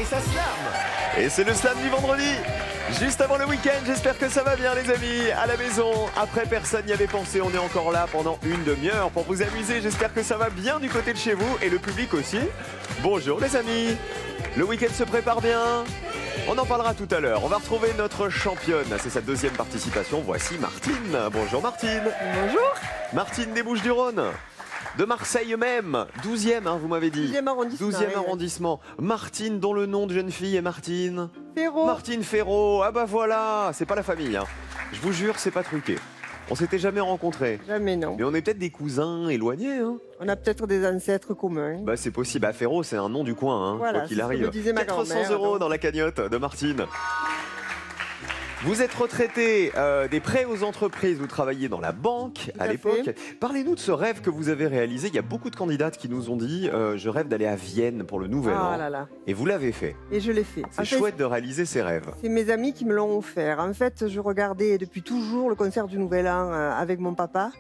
ça slam. Et c'est le slam du vendredi. Juste avant le week-end, j'espère que ça va bien les amis. À la maison, après personne n'y avait pensé, on est encore là pendant une demi-heure pour vous amuser. J'espère que ça va bien du côté de chez vous et le public aussi. Bonjour les amis. Le week-end se prépare bien. On en parlera tout à l'heure. On va retrouver notre championne. C'est sa deuxième participation. Voici Martine. Bonjour Martine. Bonjour. Martine des Bouches-du-Rhône. De Marseille même, 12e, hein, vous m'avez dit. 12e arrondissement. 12e arrondissement. Martine, dont le nom de jeune fille est Martine. Ferraud. Martine Ferraud. Ah bah voilà, c'est pas la famille. Hein. Je vous jure, c'est pas truqué. On s'était jamais rencontrés. Jamais, non. Mais on est peut-être des cousins éloignés. Hein. On a peut-être des ancêtres communs. Bah c'est possible. Bah, Ferraud, c'est un nom du coin, hein, Voilà, quoi qu'il c'est ce que arrive. me disait ma 400 grand-mère, € donc. dans la cagnotte de Martine. Vous êtes retraité des prêts aux entreprises, vous travailliez dans la banque Tout à à l'époque. fait. Parlez-nous de ce rêve que vous avez réalisé. Il y a beaucoup de candidates qui nous ont dit je rêve d'aller à Vienne pour le nouvel an. Ah là là. Et vous l'avez fait. Et je l'ai fait. C'est En fait, chouette de réaliser ses rêves. c'est mes amis qui me l'ont offert. En fait, je regardais depuis toujours le concert du Nouvel An avec mon papa,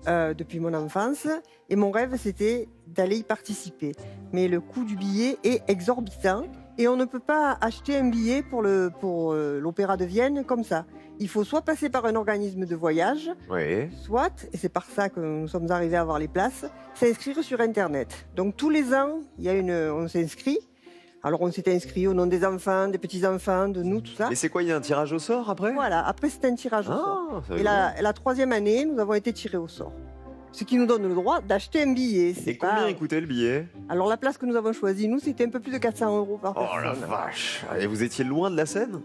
depuis mon enfance. Et mon rêve, c'était d'aller y participer. Mais le coût du billet est exorbitant. Et on ne peut pas acheter un billet pour l'Opéra de Vienne comme ça. Il faut soit passer par un organisme de voyage, Oui. soit, et c'est par ça que nous sommes arrivés à avoir les places, s'inscrire sur Internet. Donc tous les ans, on s'inscrit. Alors on s'était inscrit au nom des enfants, des petits-enfants, de nous, tout ça. Et c'est quoi, il y a un tirage au sort après? Voilà, après c'est un tirage au sort. Ah, c'est Et rigolo. la troisième année, nous avons été tirés au sort. Ce qui nous donne le droit d'acheter un billet. C'est Et combien pas- il coûtait le billet? Alors la place que nous avons choisie, nous, c'était un peu plus de 400 € par Oh la personne. vache! Et vous étiez loin de la scène?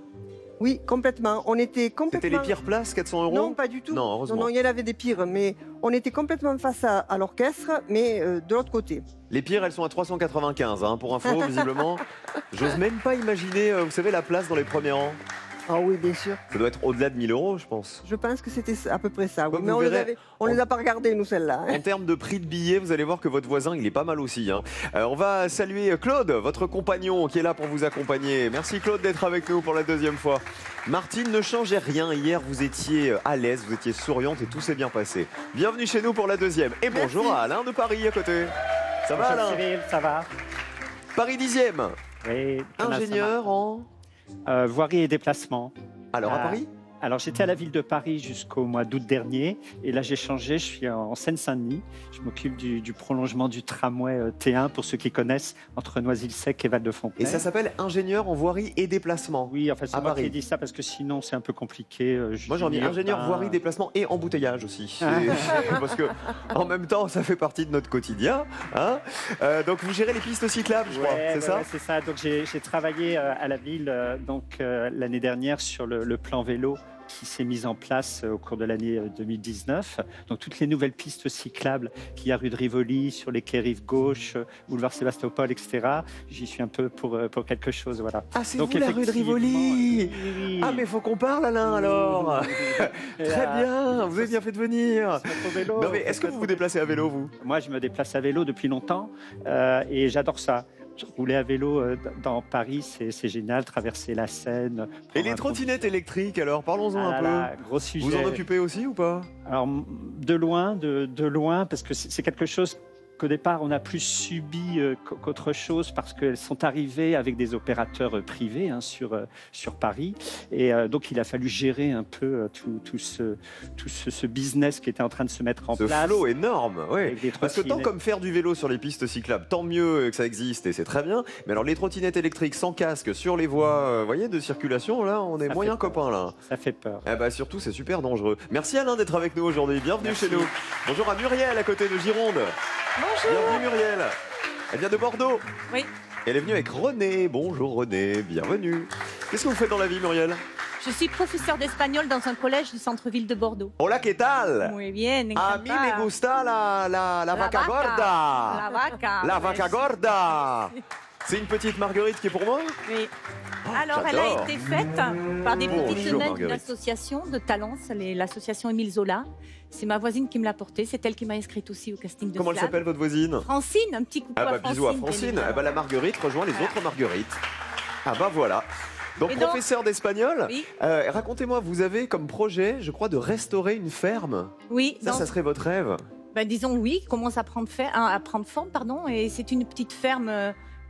Oui, complètement. On était complètement... C'était les pires places, 400 €? Non, pas du tout. Non, heureusement. Non, il y en avait des pires, mais on était complètement face à l'orchestre, mais de l'autre côté. Les pires, elles sont à 395, hein, pour info, visiblement. J'ose même pas imaginer, vous savez, la place dans les premiers rangs. Ah oui, bien sûr. Ça doit être au-delà de 1000 €, je pense. Je pense que c'était à peu près ça. oui. Comme Mais vous verrez, on les a pas regardés, nous, celles-là. hein. En termes de prix de billets, vous allez voir que votre voisin, il est pas mal aussi. Hein. On va saluer Claude, votre compagnon, qui est là pour vous accompagner. Merci Claude d'être avec nous pour la deuxième fois. Martine, ne changez rien. Hier, vous étiez à l'aise, vous étiez souriante et tout s'est bien passé. Bienvenue chez nous pour la deuxième. Et bonjour Merci. à Alain de Paris à côté. Ça va Bonjour Alain? Cyril, ça va? Paris 10e. Oui. Ingénieur en... Voirie et déplacement. Alors à Ah. Paris? Alors j'étais à la ville de Paris jusqu'au mois d'août dernier et là j'ai changé, je suis en Seine-Saint-Denis. Je m'occupe du prolongement du tramway T1 pour ceux qui connaissent entre Noisy-le-Sec et Val-de-Fontenay. Et ça s'appelle ingénieur en voirie et déplacement. Oui, enfin c'est à moi qui ai Paris. dit ça parce que sinon c'est un peu compliqué. Moi j'en ai junior, ingénieur ben, voirie, déplacement et embouteillage aussi. Parce que en même temps ça fait partie de notre quotidien. Hein. Donc vous gérez les pistes cyclables, je crois, Ouais, c'est ouais, ça? ouais, c'est ça. Donc j'ai travaillé à la ville l'année dernière sur le plan vélo qui s'est mis en place au cours de l'année 2019. Donc toutes les nouvelles pistes cyclables qu'il y a rue de Rivoli, sur les quais rive gauche, boulevard Sébastopol, etc. J'y suis un peu pour quelque chose, voilà. Ah c'est Donc, vous la rue de effectivement, Rivoli. oui. Ah mais faut qu'on parle Alain alors. Et Très là, bien, vous avez bien fait de venir. se mettre au vélo, Non mais est-ce que vous vous déplacez à vélo vous? Moi, je me déplace à vélo depuis longtemps et j'adore ça. Rouler à vélo dans Paris, c'est génial, traverser la Seine. Et prendre les un trottinettes électriques alors, parlons-en Ah un là peu. là, gros sujet. Vous en occupez aussi ou pas? Alors, de loin, parce que c'est quelque chose qu'au départ, on a plus subi qu'autre chose, parce qu'elles sont arrivées avec des opérateurs privés sur Paris. Et donc, il a fallu gérer un peu tout ce business qui était en train de se mettre en Ce place. flot énorme, oui. Avec des Parce que tant trottinettes. comme faire du vélo sur les pistes cyclables, tant mieux que ça existe et c'est très bien. Mais alors les trottinettes électriques sans casque sur les voies, voyez, de circulation, là, on est Ça moyen fait peur. copains là. Ça fait peur. Eh bah surtout c'est super dangereux. Merci Alain d'être avec nous aujourd'hui. Bienvenue Merci. chez nous. Bonjour à Muriel à côté de Gironde. Bienvenue Muriel. Elle vient de Bordeaux. Oui. Elle est venue avec René. Bonjour René, bienvenue. Qu'est-ce que vous faites dans la vie Muriel? Je suis professeur d'espagnol dans un collège du centre-ville de Bordeaux. Hola, ¿qué tal? Muy bien, A mí me encantada. gusta la vaca gorda. La vaca. La oui. vaca gorda. C'est une petite marguerite qui est pour moi? Oui. Oh, Alors, elle a j'adore. été faite par des Bonjour, petites jeunettes d'une Marguerite. association de Talence, l'association Émile Zola. C'est ma voisine qui me l'a portée. C'est elle qui m'a inscrite aussi au casting de Comment elle Slam. s'appelle votre voisine? Francine, un petit coucou Ah bah à Francine. bisous à bien Francine. évidemment. Ah bah la marguerite rejoint les autres marguerites. Ah bah voilà. Donc Et donc- professeur d'espagnol, Oui. racontez-moi, vous avez comme projet, je crois, de restaurer une ferme. Oui, Ça, donc, ça serait votre rêve? ben, disons oui, commence à prendre forme, pardon, et c'est une petite ferme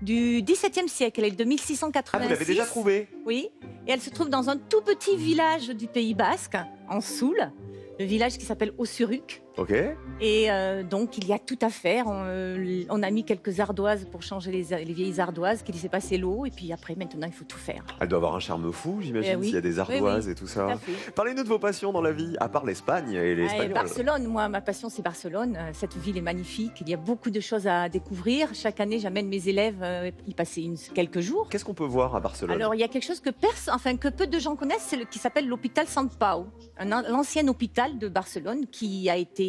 du XVIIe siècle. Elle est de 1686. Ah, vous l'avez déjà trouvée? Oui. Et elle se trouve dans un tout petit village du Pays Basque, en Soule. Le village qui s'appelle Ossuruc. Ok. Et donc, il y a tout à faire. On a mis quelques ardoises pour changer les vieilles ardoises, qui laissaient passer l'eau. Et puis après, maintenant, il faut tout faire. Elle doit avoir un charme fou, j'imagine, Oui. s'il y a des ardoises Oui. et tout ça. Tout à fait. Parlez-nous de vos passions dans la vie, à part l'Espagne et les Ah, et Espagnols. Barcelone, moi, ma passion, c'est Barcelone. Cette ville est magnifique. Il y a beaucoup de choses à découvrir. Chaque année, j'amène mes élèves y passer quelques jours. Qu'est-ce qu'on peut voir à Barcelone? Alors, il y a quelque chose que peu de gens connaissent, qui s'appelle l'hôpital Sant Pau, l'ancien hôpital de Barcelone qui a été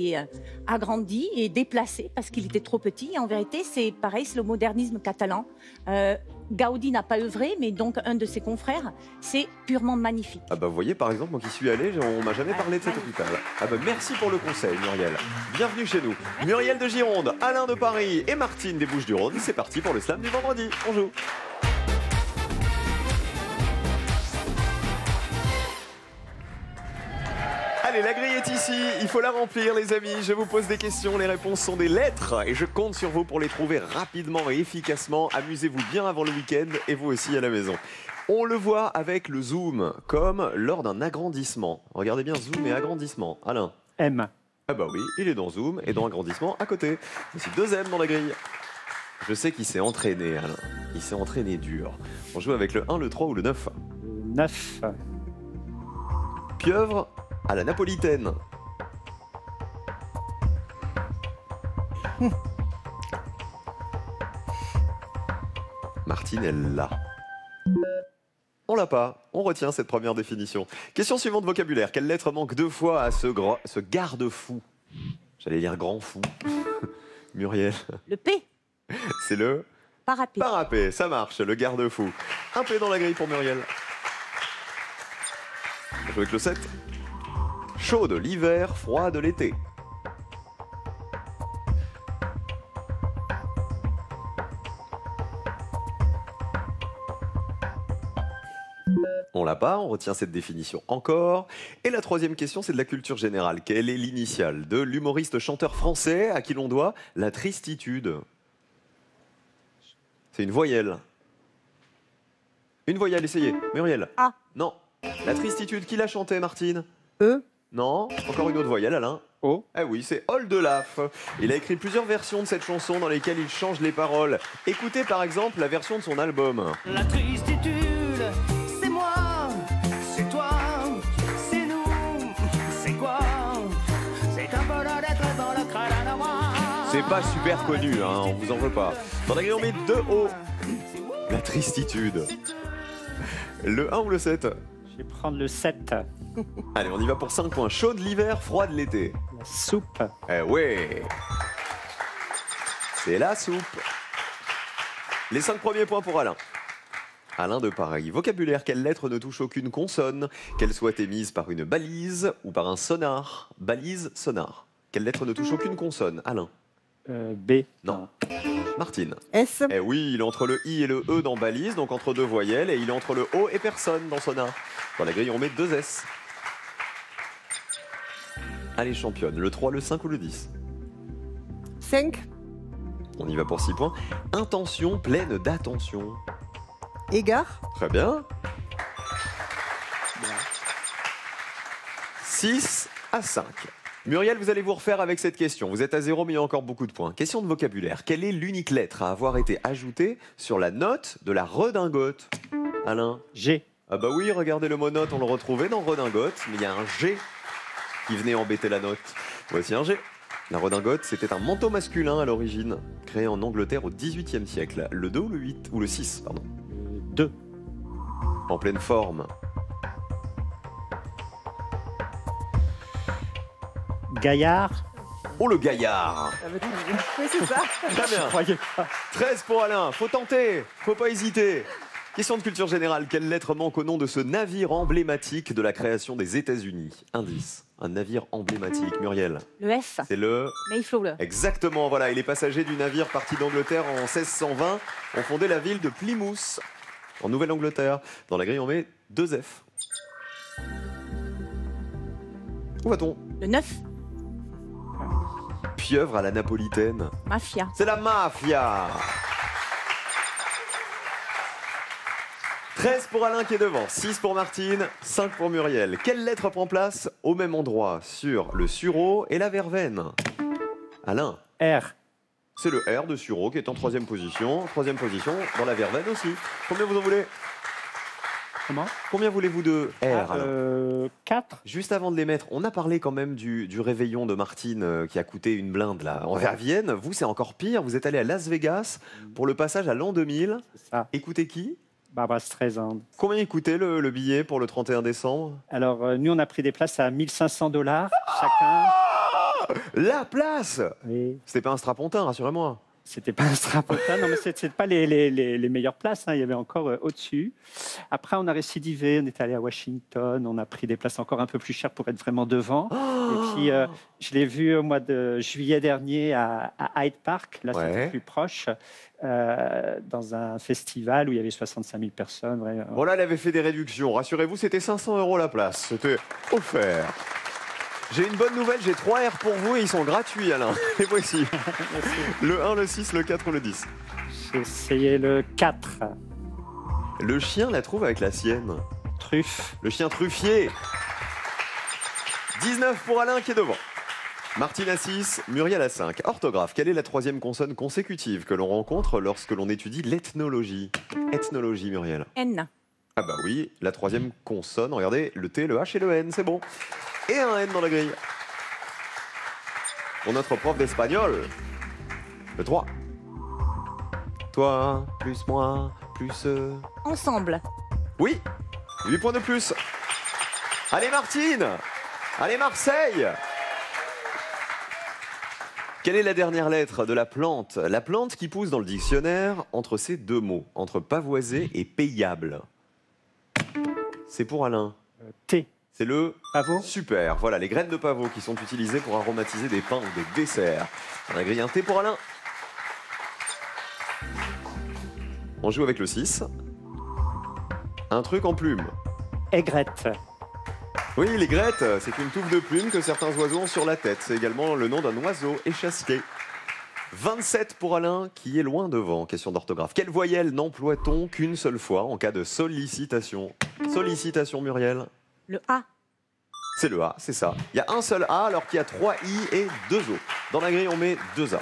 agrandi et déplacé parce qu'il était trop petit. Et en vérité, c'est pareil, c'est le modernisme catalan. Gaudi n'a pas œuvré, mais donc un de ses confrères, c'est purement magnifique. Ah bah vous voyez, par exemple, moi qui suis allé, on m'a jamais parlé de cet hôpital. Ah bah merci pour le conseil, Muriel. Bienvenue chez nous. Muriel de Gironde, Alain de Paris et Martine des Bouches-du-Rhône. C'est parti pour le slam du vendredi. On joue. Allez, la grille est ici, il faut la remplir les amis. Je vous pose des questions, les réponses sont des lettres et je compte sur vous pour les trouver rapidement et efficacement. Amusez-vous bien avant le week-end et vous aussi à la maison. On le voit avec le zoom, comme lors d'un agrandissement. Regardez bien, zoom et agrandissement. Alain? M. Ah bah oui, il est dans zoom et dans agrandissement à côté. Voici 2 M dans la grille. Je sais qu'il s'est entraîné, Alain. Il s'est entraîné dur. On joue avec le 1, le 3 ou le 9. 9. Pieuvre à la napolitaine. Martine, elle l'a. On l'a pas. On retient cette première définition. Question suivante, vocabulaire. Quelle lettre manque 2 fois à ce garde-fou? J'allais lire grand fou. Muriel. Le P, C'est le parapet. parapet. Ça marche, le garde-fou. Un P dans la grille pour Muriel. On joue avec le 7. Chaude l'hiver, froide l'été. On l'a pas, on retient cette définition encore. Et la troisième question, c'est de la culture générale. Quelle est l'initiale de l'humoriste chanteur français à qui l'on doit la tristitude? C'est une voyelle. Une voyelle, essayez. Muriel. A. Non. La tristitude, qui l'a chantée, Martine? E. Non. Encore une autre voyelle, Alain. O. Ah oui, c'est Oldelaf. Il a écrit plusieurs versions de cette chanson dans lesquelles il change les paroles. Écoutez par exemple la version de son album. La tristitude, c'est moi, c'est toi, c'est nous, c'est quoi? C'est un bonheur d'être dans le crâne à moi. C'est pas super connu, hein, on vous en veut pas. Dans la grille, on met 2 O. La tristitude. Le 1 ou le 7? Je vais prendre le 7. Allez, on y va pour 5 points. Chaude l'hiver, froide l'été. La soupe. Eh ouais. C'est la soupe. Les 5 premiers points pour Alain. Alain de Paris. Vocabulaire, quelle lettre ne touche aucune consonne, qu'elle soit émise par une balise ou par un sonar? Balise, sonar. Quelle lettre ne touche aucune consonne? Alain? B. Non. Martine? S. Eh oui, il est entre le I et le E dans balise, donc entre 2 voyelles, et il est entre le O et personne dans sonar. Dans la grille, on met 2 S. Allez, championne, le 3, le 5 ou le 10? 5. On y va pour 6 points. Intention pleine d'attention. Égard. Très bien. 6 à 5. Muriel, vous allez vous refaire avec cette question. Vous êtes à 0, mais il y a encore beaucoup de points. Question de vocabulaire. Quelle est l'unique lettre à avoir été ajoutée sur la note de la redingote? Alain? G. Ah bah oui, regardez le mot note, on le retrouvait dans redingote, mais il y a un G qui venait embêter la note. Voici un G. La redingote, c'était un manteau masculin à l'origine, créé en Angleterre au XVIIIe siècle. Le 2 ou le 8? Ou le 6, pardon. 2. En pleine forme. Gaillard. Oh, le gaillard! Oui, c'est ça. Très bien. Croyez pas. 13 pour Alain, faut tenter, faut pas hésiter. Question de culture générale, quelle lettre manque au nom de ce navire emblématique de la création des États-Unis? Indice, un navire emblématique. Muriel? Le F, C'est le... Mayflower. Exactement, voilà. Et les passagers du navire parti d'Angleterre en 1620 ont fondé la ville de Plymouth, en Nouvelle-Angleterre. Dans la grille, on met 2 F. Où va-t-on? Le 9, Pieuvre à la napolitaine. Mafia. C'est la mafia. 13 pour Alain qui est devant, 6 pour Martine, 5 pour Muriel. Quelle lettre prend place au même endroit sur le sureau et la verveine? Alain. R. C'est le R de sureau qui est en troisième position. Troisième position dans la verveine aussi. Combien vous en voulez? Comment? Combien voulez-vous de R, Alain? 4. Juste avant de les mettre, on a parlé quand même du réveillon de Martine qui a coûté une blinde là, en Vervienne. Vous, c'est encore pire. Vous êtes allé à Las Vegas pour le passage à l'an 2000. C'est ça. Écoutez qui? Barbara Streisand. Combien il coûtait le billet pour le 31 décembre? Alors, nous, on a pris des places à 1500$ chacun. La place! Oui. C'était pas un strapontin, rassurez-moi. C'était pas un strapontin, non, mais c'était pas les meilleures places. Hein. Il y avait encore au-dessus. Après, on a récidivé. On est allé à Washington. On a pris des places encore un peu plus chères pour être vraiment devant. Et puis, je l'ai vu au mois de juillet dernier à Hyde Park. Là, c'était plus proche. Dans un festival où il y avait 65 000 personnes. Ouais. Bon, là, elle avait fait des réductions. Rassurez-vous, c'était 500 € la place. C'était offert. J'ai une bonne nouvelle, j'ai 3 R pour vous et ils sont gratuits, Alain. Et voici. Le 1, le 6, le 4 ou le 10. J'ai essayé le 4. Le chien la trouve avec la sienne. Truffe. Le chien truffier. 19 pour Alain qui est devant. Martine à 6, Muriel à 5. Orthographe, quelle est la troisième consonne consécutive que l'on rencontre lorsque l'on étudie l'ethnologie? Ethnologie, Muriel. N. Ah bah oui, la troisième consonne, regardez, le T, le H et le N, c'est bon. Et un N dans la grille. Pour notre prof d'espagnol, le 3. Toi, plus moi, plus... Ensemble. Oui, 8 points de plus. Allez Martine. Allez Marseille. Quelle est la dernière lettre de la plante? La plante qui pousse dans le dictionnaire entre ces deux mots, entre pavoisé et payable. C'est pour Alain. T. C'est le pavot. Super. Voilà, les graines de pavot qui sont utilisées pour aromatiser des pains ou des desserts. On a grillé un T pour Alain. On joue avec le 6. Un truc en plume. Aigrette. Oui, l'aigrette, c'est une touffe de plumes que certains oiseaux ont sur la tête. C'est également le nom d'un oiseau échassier. 27 pour Alain, qui est loin devant. Question d'orthographe. Quelle voyelle n'emploie-t-on qu'une seule fois en cas de sollicitation? Sollicitation, Muriel. Le A. C'est le A, c'est ça. Il y a un seul A alors qu'il y a 3 I et 2 O. Dans la grille, on met 2 A.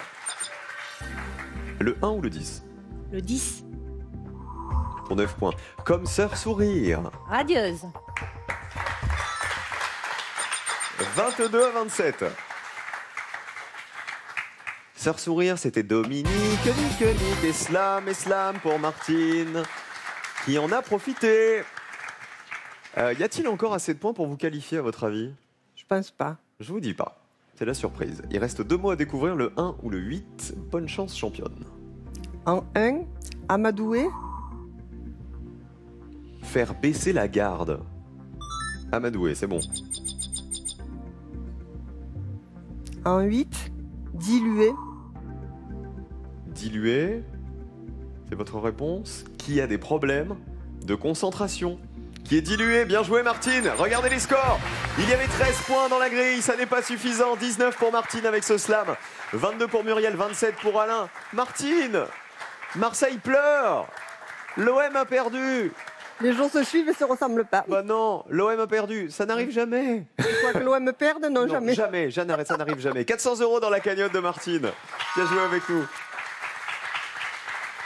Le 1 ou le 10? Le 10. Pour 9 points. Comme sœur sourire. Radieuse. 22 à 27. Sœur sourire, c'était Dominique, Nique, et Slam pour Martine, qui en a profité. Y a-t-il encore assez de points pour vous qualifier à votre avis? Je pense pas. Je vous dis pas. C'est la surprise. Il reste 2 mots à découvrir, le 1 ou le 8. Bonne chance, championne. En 1, amadoué. Faire baisser la garde. Amadoué, c'est bon. En 8, dilué. Dilué. C'est votre réponse. Qui a des problèmes de concentration? Qui est dilué. Bien joué Martine. Regardez les scores. Il y avait 13 points dans la grille. Ça n'est pas suffisant. 19 pour Martine avec ce slam. 22 pour Muriel. 27 pour Alain. Martine. Marseille pleure. L'OM a perdu. Les jours se suivent et se ressemblent pas. Bah non, l'OM a perdu. Ça n'arrive jamais. Tu crois que l'OM perde? Non, Non, jamais. Jamais. Ça n'arrive jamais. 400 € dans la cagnotte de Martine qui a joué avec nous.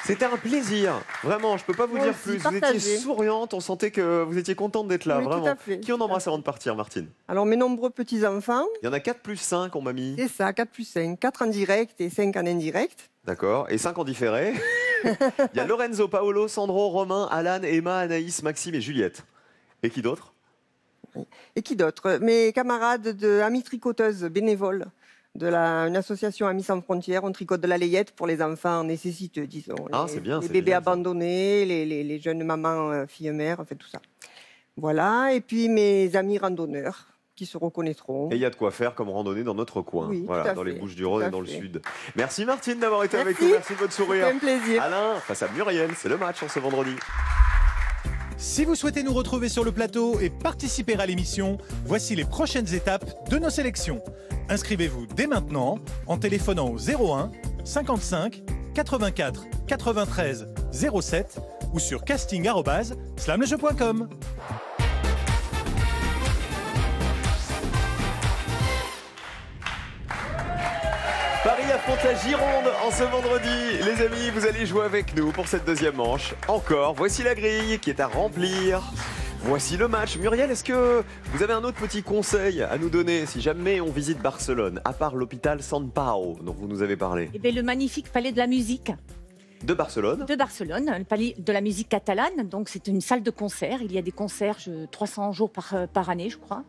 C'était un plaisir, vraiment, je peux pas vous Moi dire aussi, plus. Vous partagé. étiez souriante, on sentait que vous étiez contente d'être là, Oui, tout vraiment. à fait. Qui on embrasse avant de partir, Martine? Alors, mes nombreux petits-enfants, Il y en a 4 plus 5, on m'a mis. c'est ça, 4 plus 5. 4 en direct et 5 en indirect. D'accord, et 5 en différé. Il y a Lorenzo, Paolo, Sandro, Romain, Alan, Emma, Anaïs, Maxime et Juliette. Et qui d'autre? Et qui d'autre? Mes camarades de Amis Tricoteuses bénévoles de une association Amis sans frontières. On tricote de la layette pour les enfants nécessiteux, disons. Ah, c'est bien, Les c'est bébés génial, ça. abandonnés, les jeunes mamans, filles-mères, enfin tout ça. Voilà, et puis mes amis randonneurs qui se reconnaîtront. Et il y a de quoi faire comme randonnée dans notre coin, Oui, tout voilà, à dans les fait, Bouches-du-Rhône tout et à dans le fait. sud. Merci Martine d'avoir été avec Merci. nous, merci de votre sourire. C'est un plaisir. Alain, face à Muriel, c'est le match en ce vendredi. Si vous souhaitez nous retrouver sur le plateau et participer à l'émission, voici les prochaines étapes de nos sélections. Inscrivez-vous dès maintenant en téléphonant au 01 55 84 93 07 ou sur casting@slamlejeu.com. Paris affronte la Gironde en ce vendredi. Les amis, vous allez jouer avec nous pour cette deuxième manche. Encore, voici la grille qui est à remplir. Voici le match. Muriel, est-ce que vous avez un autre petit conseil à nous donner si jamais on visite Barcelone, à part l'hôpital Sant Pau dont vous nous avez parlé? Eh bien, le magnifique palais de la musique De Barcelone. de Barcelone, le palais de la musique catalane. Donc, c'est une salle de concert. Il y a des concerts 300 jours par année, je crois.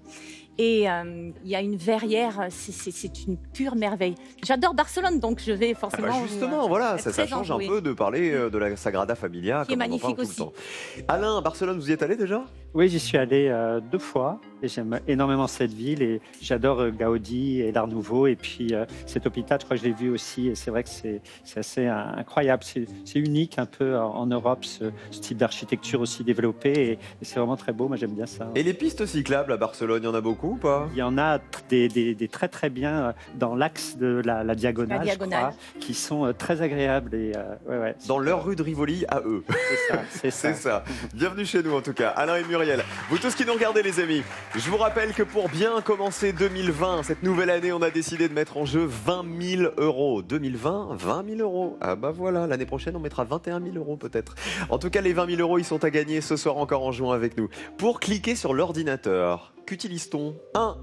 Et il y a une verrière. C'est une pure merveille. J'adore Barcelone, donc je vais Ah forcément. bah justement, voilà, être ça présente, change un oui. peu de parler de la Sagrada Familia. Qui est comme on en parle magnifique tout le aussi. temps. Alain, Barcelone, vous y êtes allé déjà? Oui, j'y suis allé 2 fois et j'aime énormément cette ville et j'adore Gaudi et l'Art Nouveau et puis cet hôpital, je crois que je l'ai vu aussi et c'est vrai que c'est assez incroyable, c'est unique un peu en Europe ce type d'architecture aussi développée et c'est vraiment très beau, moi j'aime bien ça. Et les pistes cyclables à Barcelone, il y en a beaucoup ou pas? Il y en a des très très bien dans l'axe de la diagonale, La diagonale. je crois, qui sont très agréables et ouais, Dans leur rue de Rivoli à eux. c'est ça, c'est ça. C'est ça. Bienvenue chez nous en tout cas, Alain et Muriel. Vous tous qui nous regardez les amis, je vous rappelle que pour bien commencer 2020, cette nouvelle année, on a décidé de mettre en jeu 20 000 euros. 2020, 20 000 euros. Ah bah voilà, l'année prochaine on mettra 21 000 euros peut-être. En tout cas les 20 000 euros ils sont à gagner ce soir encore en jouant avec nous. Pour cliquer sur l'ordinateur, qu'utilise-t-on? 1.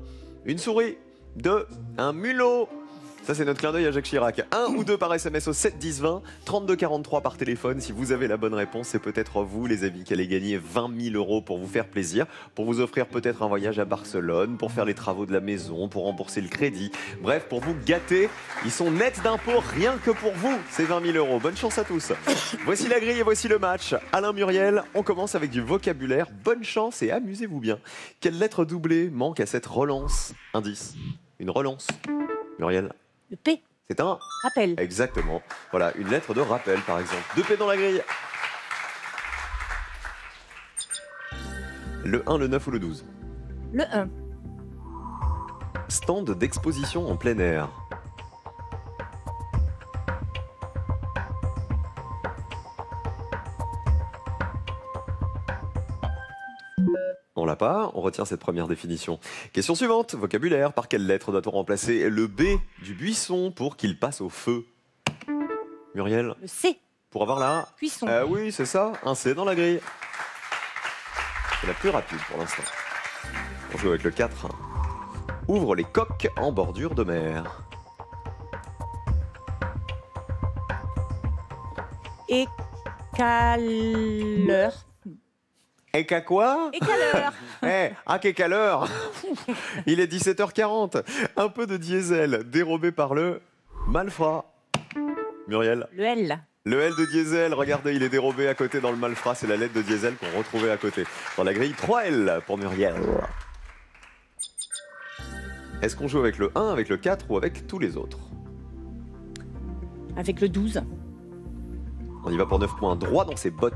Une souris. 2. Un mulot. Ça, c'est notre clin d'œil à Jacques Chirac. 1 ou 2 par SMS au 7 10 20, 32 43 par téléphone. Si vous avez la bonne réponse, c'est peut-être vous, les amis, qui allez gagner 20 000 euros pour vous faire plaisir, pour vous offrir peut-être un voyage à Barcelone, pour faire les travaux de la maison, pour rembourser le crédit. Bref, pour vous gâter. Ils sont nets d'impôts rien que pour vous, ces 20 000 euros. Bonne chance à tous. Voici la grille et voici le match. Alain, Muriel, on commence avec du vocabulaire. Bonne chance et amusez-vous bien. Quelle lettre doublée manque à cette relance? Indice. Une relance. Muriel. Le P, C'est un rappel. exactement. Voilà, une lettre de rappel par exemple. 2 P dans la grille. Le 1, le 9 ou le 12. Le 1, Stand d'exposition en plein air. On l'a pas, on retient cette première définition. Question suivante, vocabulaire. Par quelle lettre doit-on remplacer le B du buisson pour qu'il passe au feu? Muriel, le C, pour avoir la... cuisson. Oui, c'est ça, un C dans la grille. C'est la plus rapide pour l'instant. On joue avec le 4. Ouvre les coques en bordure de mer. Écaleur. Et qu'à quoi? Écaleur. Qu'à l'heure. Il est 17h40. Un peu de diesel dérobé par le malfrat. Muriel. Le L. Le L de diesel, regardez, il est dérobé à côté dans le malfrat. C'est la lettre de diesel qu'on retrouvait à côté. Dans la grille, 3 L pour Muriel. Est-ce qu'on joue avec le 1, avec le 4 ou avec tous les autres? Avec le 12. On y va pour 9 points. Droit dans ses bottes.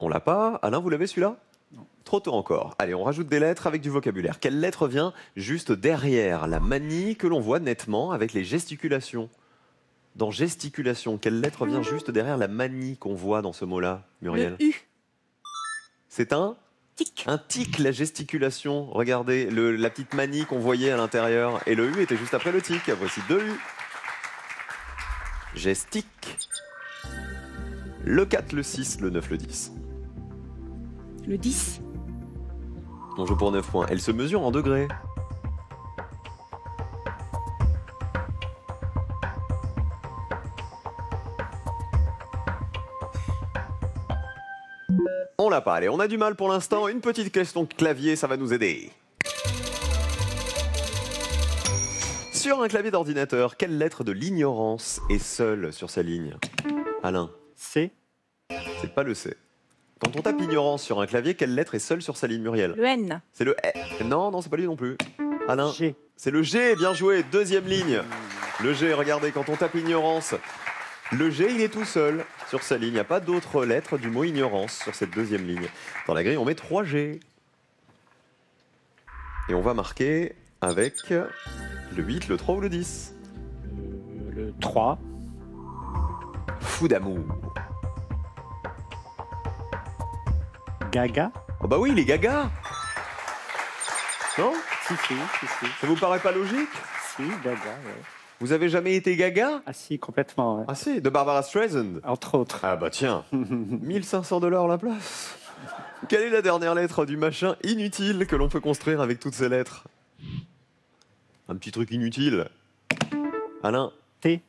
On l'a pas. Alain, vous l'avez celui-là? Non. Trop tôt encore. Allez, on rajoute des lettres avec du vocabulaire. Quelle lettre vient juste derrière la manie que l'on voit nettement avec les gesticulations? Dans gesticulation, quelle lettre vient juste derrière la manie qu'on voit dans ce mot-là, Muriel? Le U. C'est un Tic. tic, la gesticulation. Regardez, la petite manie qu'on voyait à l'intérieur. Et le U était juste après le tic. Voici 2 U. Gestique. Le 4, le 6, le 9, le 10. Le 10. On joue pour 9 points. Elle se mesure en degrés. On l'a pas. Allez, on a du mal pour l'instant. Une petite question clavier, ça va nous aider. Sur un clavier d'ordinateur, quelle lettre de l'ignorance est seule sur sa ligne? Alain, C, c'est pas le C. Quand on tape ignorance sur un clavier, quelle lettre est seule sur sa ligne, Muriel? Le N. C'est le E. Non, c'est pas lui non plus. Alain, G. c'est le G, bien joué, deuxième ligne. Le G, regardez, quand on tape ignorance, le G, il est tout seul sur sa ligne. Il n'y a pas d'autres lettres du mot ignorance sur cette deuxième ligne. Dans la grille, on met 3 G. Et on va marquer avec le 8, le 3 ou le 10. Le 3. Fou d'amour. Gaga. Oh bah oui, les Gaga. Non? Si. Ça vous paraît pas logique? Si, Gaga, ouais. Vous avez jamais été Gaga? Ah si, complètement, ouais. Ah si, de Barbara Streisand. Entre autres. Ah bah tiens, 1500 $ la place. Quelle est la dernière lettre du machin inutile que l'on peut construire avec toutes ces lettres? Un petit truc inutile. Alain. T.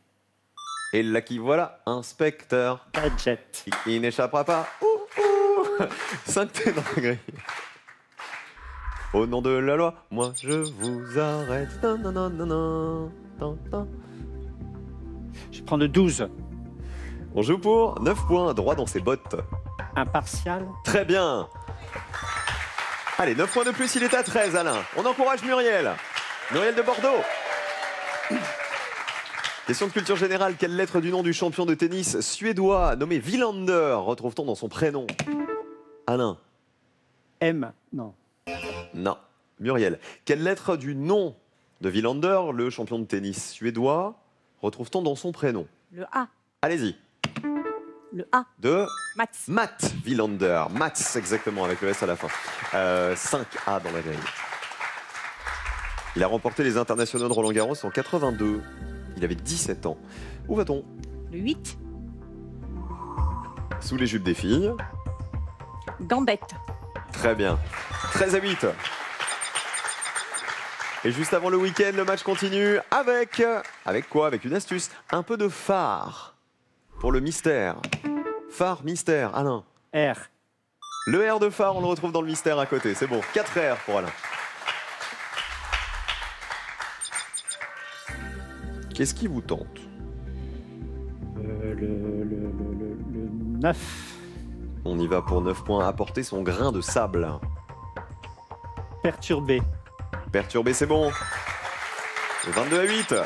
Et là qui voilà, inspecteur. Gadget. Il n'échappera pas. Ouh, ouh. 5 T dans la grille. Au nom de la loi, moi je vous arrête. Non, non, non, non, non. Non, non. Je prends le 12. On joue pour 9 points, droit dans ses bottes. Impartial. Très bien. Allez, 9 points de plus, il est à 13, Alain. On encourage Muriel. Muriel de Bordeaux. Question de culture générale. Quelle lettre du nom du champion de tennis suédois nommé Wilander retrouve-t-on dans son prénom? Alain. M. Non. Non. Muriel. Quelle lettre du nom de Wilander, le champion de tennis suédois, retrouve-t-on dans son prénom? Le A. Allez-y. Le A. De Mats. Matt Wilander. Mats, exactement, avec le S à la fin. 5A dans la grille. Il a remporté les internationaux de Roland-Garros en 82. Il avait 17 ans. Où va-t-on? Le 8. Sous les jupes des filles. Gambette. Très bien. 13-8. Et juste avant le week-end, le match continue avec... Avec quoi? Avec une astuce. Un peu de phare. Pour le mystère. Phare, mystère. Alain. R. Le R de phare, on le retrouve dans le mystère à côté. C'est bon. 4 R pour Alain. Qu'est-ce qui vous tente? Le 9. On y va pour 9 points. Apporter son grain de sable. Perturbé. Perturbé, c'est bon. 22-8.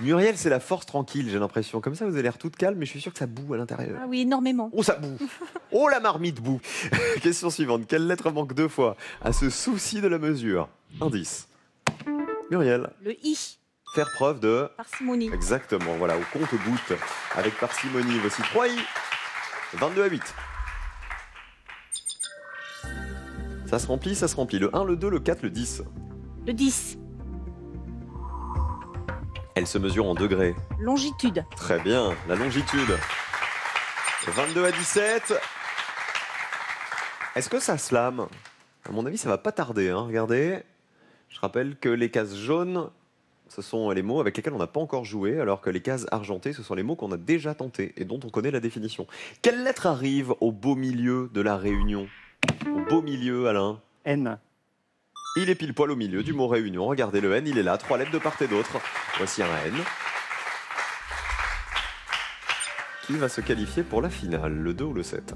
Muriel, c'est la force tranquille, j'ai l'impression. Comme ça, vous avez l'air toute calme, mais je suis sûr que ça boue à l'intérieur. Ah oui, énormément. Oh, ça boue. Oh, la marmite boue. Question suivante. Quelle lettre manque 2 fois à ce souci de la mesure? Indice. Muriel. Le I. Faire preuve de... Parcimonie. Exactement, voilà, au compte-gouttes. Avec parcimonie, voici 3 I. 22-8. Ça se remplit, ça se remplit. Le 1, le 2, le 4, le 10. Le 10. Elle se mesure en degrés. Longitude. Très bien, la longitude. 22-17. Est-ce que ça slame? À mon avis, ça va pas tarder, hein. Regardez. Je rappelle que les cases jaunes, ce sont les mots avec lesquels on n'a pas encore joué, alors que les cases argentées, ce sont les mots qu'on a déjà tentés et dont on connaît la définition. Quelle lettre arrive au beau milieu de la réunion? Au beau milieu, Alain? N. Il est pile poil au milieu du mot réunion. Regardez le N, il est là. 3 lettres de part et d'autre. Voici un N. Qui va se qualifier pour la finale, le 2 ou le 7?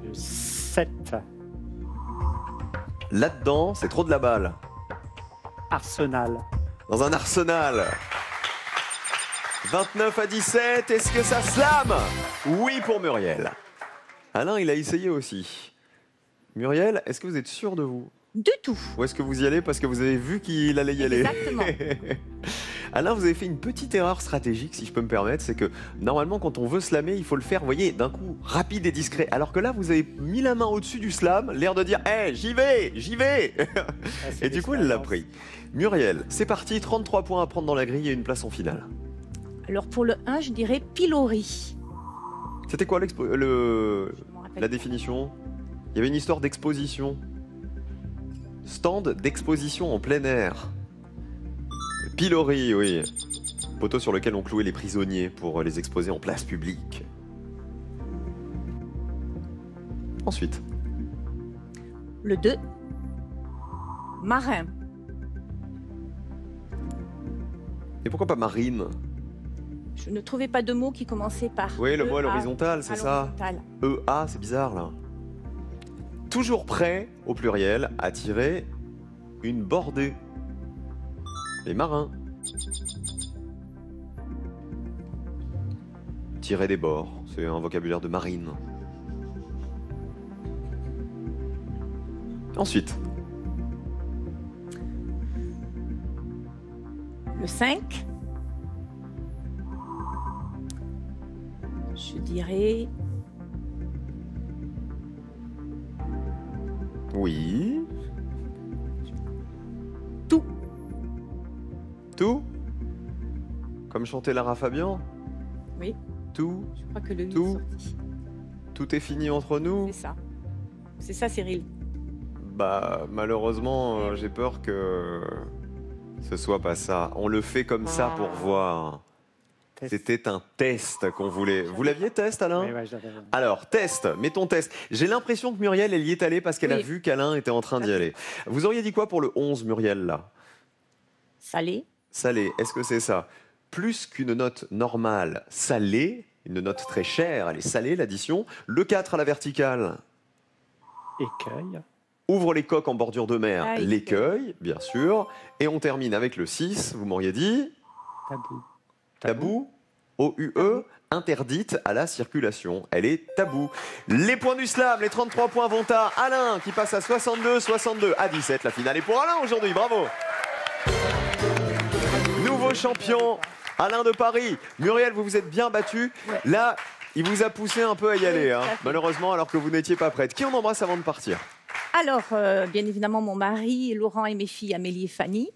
Le 7. Là-dedans, c'est trop de la balle. Arsenal. Dans un arsenal. 29-17, est-ce que ça slame? Oui pour Muriel. Alain, il a essayé aussi. Muriel, est-ce que vous êtes sûr de vous? Du tout. Ou est-ce que vous y allez parce que vous avez vu qu'il allait y aller? Exactement. Alain, vous avez fait une petite erreur stratégique, si je peux me permettre, c'est que normalement, quand on veut slammer, il faut le faire, vous voyez, d'un coup, rapide et discret. Alors que là, vous avez mis la main au-dessus du slam, l'air de dire « Hey, j'y vais, j'y vais !» Et du coup, elle l'a pris. Muriel, c'est parti, 33 points à prendre dans la grille et une place en finale. Alors pour le 1, je dirais pilori. C'était quoi Je m'en rappelle la pas. définition? Il y avait une histoire d'exposition. Stand d'exposition en plein air. Pilori, oui. Poteau sur lequel on clouait les prisonniers pour les exposer en place publique. Ensuite. Le 2, marin. Et pourquoi pas marine? Je ne trouvais pas de mot qui commençait par Oui, le mot à EA. l'horizontale, c'est À ça. l'horizontale. EA, c'est bizarre là. Toujours prêt, au pluriel, à tirer une bordée. Les marins. Tirer des bords, c'est un vocabulaire de marine. Ensuite, Le 5. Je dirais oui. tout. Tout? Comme chantait Lara Fabian? Oui, Tout? je crois que le 8 Tout. est sorti. Tout est fini entre nous? C'est ça. C'est ça, Cyril. Bah, malheureusement, j'ai peur que ce soit pas ça. On le fait comme ça pour voir. Test. C'était un test qu'on voulait. Vous l'aviez, test, Alain? Oui, ouais, j'avais. Alors, test, mettons test. J'ai l'impression que Muriel, elle y est allée parce qu'elle a Oui. vu qu'Alain était en train d'y aller. Vous auriez dit quoi pour le 11, Muriel, là? Salé. Salé, est-ce que c'est ça? Plus qu'une note normale salée, une note très chère, elle est salée, l'addition. Le 4 à la verticale, Écueil. ouvre les coques en bordure de mer, Ah, l'écueil, bien sûr. Et on termine avec le 6, vous m'auriez dit, Tabou. tabou, O-U-E, interdite à la circulation. Elle est tabou. Les points du slam, les 33 points vont à Alain qui passe à 62, 62 à 17. La finale est pour Alain aujourd'hui, bravo. Nouveau champion, Alain de Paris. Muriel, vous vous êtes bien battu. Ouais. Là, il vous a poussé un peu à y aller, hein, tout à fait. malheureusement, alors que vous n'étiez pas prête. Qui on embrasse avant de partir? Alors, bien évidemment, mon mari, Laurent et mes filles, Amélie et Fanny.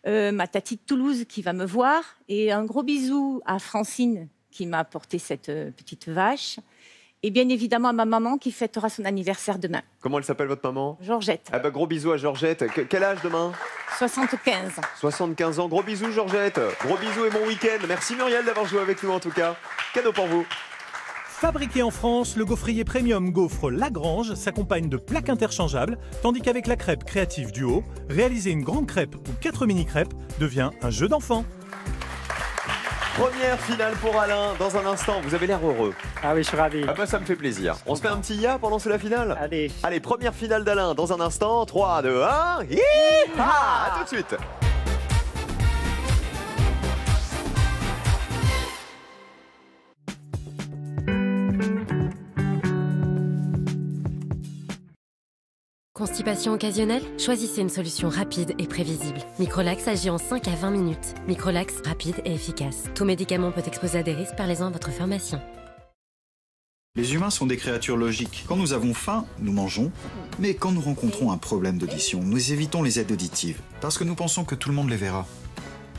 Ma tati de Toulouse qui va me voir. Et un gros bisou à Francine qui m'a apporté cette petite vache. Et bien évidemment à ma maman qui fêtera son anniversaire demain, Comment elle s'appelle, votre maman? Georgette, Ah bah, gros bisous à Georgette. Quel âge demain? 75. 75 ans. Gros bisous, Georgette. Gros bisous et bon week-end. Merci Muriel d'avoir joué avec nous en tout cas. Cadeau pour vous. Fabriqué en France, le gaufrier premium gaufre Lagrange s'accompagne de plaques interchangeables, tandis qu'avec la crêpe créative Duo, réaliser une grande crêpe ou 4 mini-crêpes devient un jeu d'enfant. Première finale pour Alain. Dans un instant, vous avez l'air heureux. Ah oui, je suis ravi. Ah bah ça me fait plaisir. On se fait un petit ya pendant la finale? Allez. Allez, première finale d'Alain. Dans un instant, 3, 2, 1. Hi-ha! À tout de suite. Constipation occasionnelle? Choisissez une solution rapide et prévisible. Microlax agit en 5 à 20 minutes. Microlax, rapide et efficace. Tout médicament peut exposer à des risques, parlez-en à votre pharmacien. Les humains sont des créatures logiques. Quand nous avons faim, nous mangeons. Mais quand nous rencontrons un problème d'audition, nous évitons les aides auditives. Parce que nous pensons que tout le monde les verra.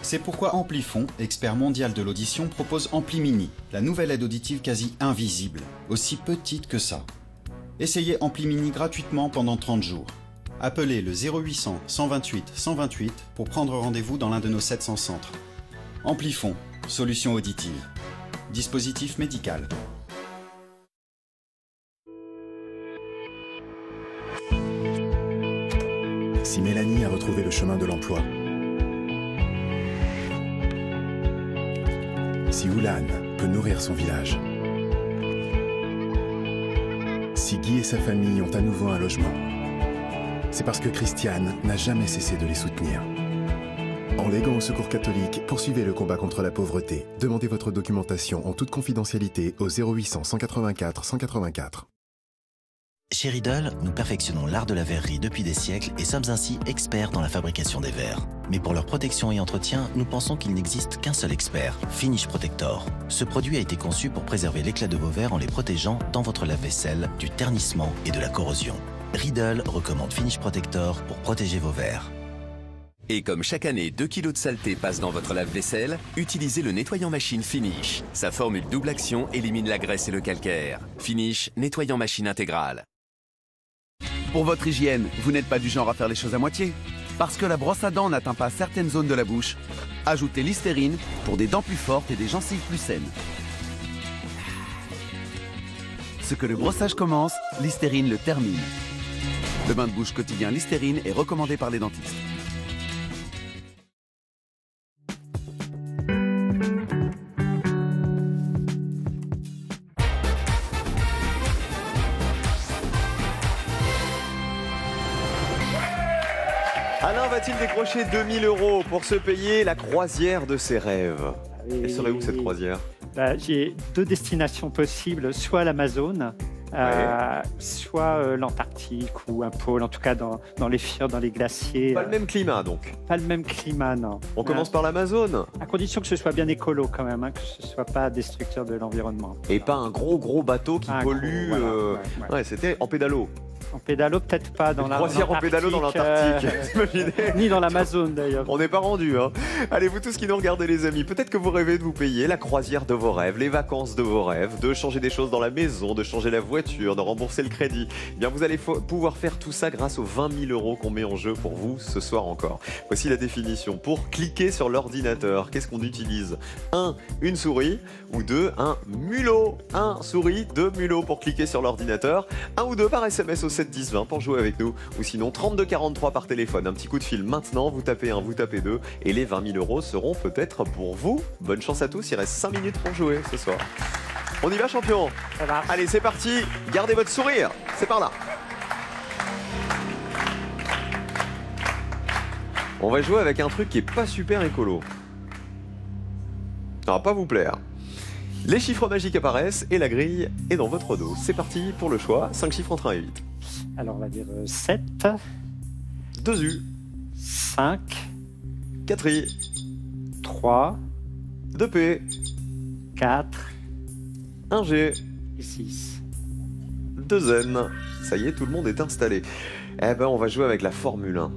C'est pourquoi Amplifon, expert mondial de l'audition, propose Ampli-Mini, la nouvelle aide auditive quasi invisible, aussi petite que ça. Essayez Ampli-Mini gratuitement pendant 30 jours. Appelez le 0800 128 128 pour prendre rendez-vous dans l'un de nos 700 centres. Amplifon, solution auditive. Dispositif médical. Si Mélanie a retrouvé le chemin de l'emploi, si Oulan peut nourrir son village, si Guy et sa famille ont à nouveau un logement, c'est parce que Christiane n'a jamais cessé de les soutenir. En léguant au Secours catholique, poursuivez le combat contre la pauvreté. Demandez votre documentation en toute confidentialité au 0800 184 184. Chez Riedel, nous perfectionnons l'art de la verrerie depuis des siècles et sommes ainsi experts dans la fabrication des verres. Mais pour leur protection et entretien, nous pensons qu'il n'existe qu'un seul expert, Finish Protector. Ce produit a été conçu pour préserver l'éclat de vos verres en les protégeant dans votre lave-vaisselle du ternissement et de la corrosion. Riedel recommande Finish Protector pour protéger vos verres. Et comme chaque année, 2 kg de saleté passent dans votre lave-vaisselle, utilisez le nettoyant machine Finish. Sa formule double action élimine la graisse et le calcaire. Finish, nettoyant machine intégrale. Pour votre hygiène, vous n'êtes pas du genre à faire les choses à moitié. Parce que la brosse à dents n'atteint pas certaines zones de la bouche, ajoutez Listerine pour des dents plus fortes et des gencives plus saines. Ce que le brossage commence, Listerine le termine. Le bain de bouche quotidien Listerine est recommandé par les dentistes. Alain va-t-il décrocher 2000 € pour se payer la croisière de ses rêves? Elle serait où cette croisière? J'ai 2 destinations possibles, soit l'Amazone, soit l'Antarctique ou un pôle, en tout cas dans les fjords, dans les glaciers. Pas le même climat donc. Pas le même climat, non. On commence par l'Amazone. À condition que ce soit bien écolo quand même, hein, que ce soit pas destructeur de l'environnement. Et pas un gros bateau qui pollue. Ouais, c'était en pédalo. En pédalo, peut-être pas dans la croisière en pédalo dans l'Antarctique, ni dans l'Amazone d'ailleurs. On n'est pas rendu. Hein. Allez, vous tous qui nous regardez les amis, peut-être que vous rêvez de vous payer la croisière de vos rêves, les vacances de vos rêves, de changer des choses dans la maison, de changer la voiture, de rembourser le crédit. Eh bien, vous allez pouvoir faire tout ça grâce aux 20 000 euros qu'on met en jeu pour vous ce soir encore. Voici la définition. Pour cliquer sur l'ordinateur, qu'est-ce qu'on utilise? 1. Une souris, ou 2. Un mulot. 1 souris, 2 mulots pour cliquer sur l'ordinateur. 1 ou 2 par SMS au 7 10 20 pour jouer avec nous, ou sinon 32 43 par téléphone. Un petit coup de fil maintenant, vous tapez 1, vous tapez 2 et les 20 000 euros seront peut-être pour vous. Bonne chance à tous, il reste 5 minutes pour jouer ce soir. On y va champion? Ça va. Allez, c'est parti, gardez votre sourire, c'est par là. On va jouer avec un truc qui est pas super écolo. Ça va pas vous plaire. Les chiffres magiques apparaissent et la grille est dans votre dos. C'est parti pour le choix. 5 chiffres entre 1 et 8. Alors on va dire 7. 2 U. 5. 4 I. 3. 2 P. 4. 1 G. Et 6. 2 N. Ça y est, tout le monde est installé. Eh ben, on va jouer avec la Formule 1.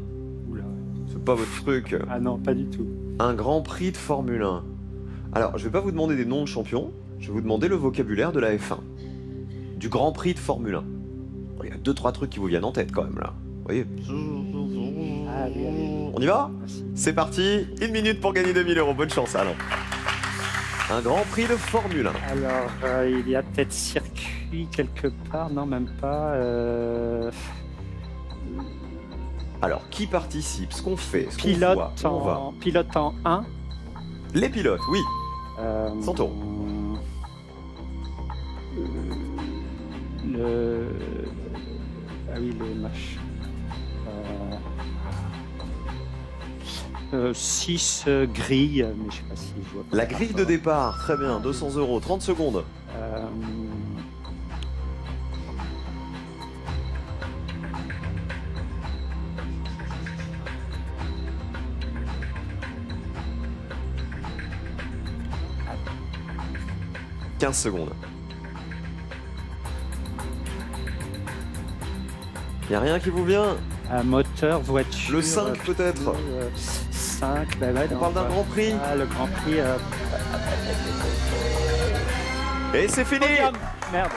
Oula. C'est pas votre truc. Ah non, pas du tout. Un Grand Prix de Formule 1. Alors, je vais pas vous demander des noms de champions, je vais vous demander le vocabulaire de la F1. Du Grand Prix de Formule 1. Il y a 2-3 trucs qui vous viennent en tête quand même là. Vous voyez? On y va? C'est parti, 1 minute pour gagner 2000 euros. Bonne chance, Alain. Un Grand Prix de Formule 1. Alors, il y a peut-être circuit quelque part, non, même pas. Alors, qui participe? Ce qu'on fait, ce qu'on Pilote voit, où on va. Pilote en 1. Les pilotes, oui. Santo. Ah oui, les machins. 6 grilles, mais je sais pas si je vois. La grille de départ, très bien, 200 euros, 30 secondes. 15 secondes. Y a rien qui vous vient? Un moteur, voiture. Le 5 peut-être. 5, bah ouais, on parle d'un Grand Prix. Ah, le Grand Prix. Et c'est fini. Podium. Merde.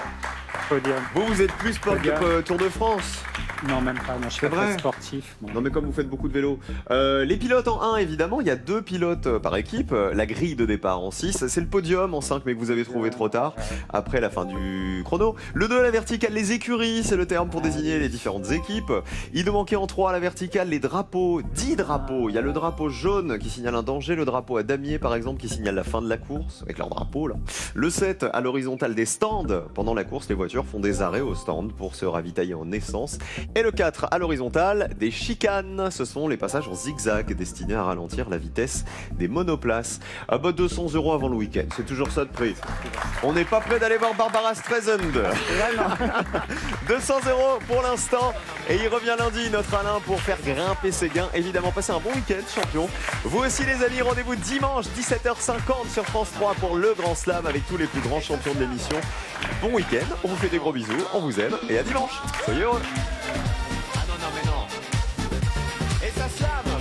Podium. Vous êtes plus sport que Tour de France? Non, même pas. Non, je suis pas sportif. Non, mais comme vous faites beaucoup de vélo. Les pilotes en 1, évidemment, il y a 2 pilotes par équipe. La grille de départ en 6. C'est le podium en 5, mais que vous avez trouvé trop tard, après la fin du chrono. Le 2, la verticale, les écuries, c'est le terme pour désigner les différentes équipes. Il nous manquait en 3, à la verticale, les drapeaux. 10 drapeaux. Il y a le drapeau jaune qui signale un danger. Le drapeau à damier, par exemple, qui signale la fin de la course, avec leur drapeau, là. Le 7, à l'horizontale, des stands. Pendant la course, les voitures font des arrêts au stand pour se ravitailler en essence. Et le 4, à l'horizontale, des chicanes. Ce sont les passages en zigzag destinés à ralentir la vitesse des monoplaces. Ah bah 200 euros avant le week-end, c'est toujours ça de prix. On n'est pas prêt d'aller voir Barbara Streisand. 200 euros pour l'instant. Et il revient lundi, notre Alain, pour faire grimper ses gains. Évidemment, passez un bon week-end, champion. Vous aussi, les amis, rendez-vous dimanche 17h50 sur France 3 pour le Grand Slam avec tous les plus grands champions de l'émission. Bon week-end, on vous fait des gros bisous, on vous aime et à dimanche. Soyez heureux. Ah non, non, mais non. Et ça slame.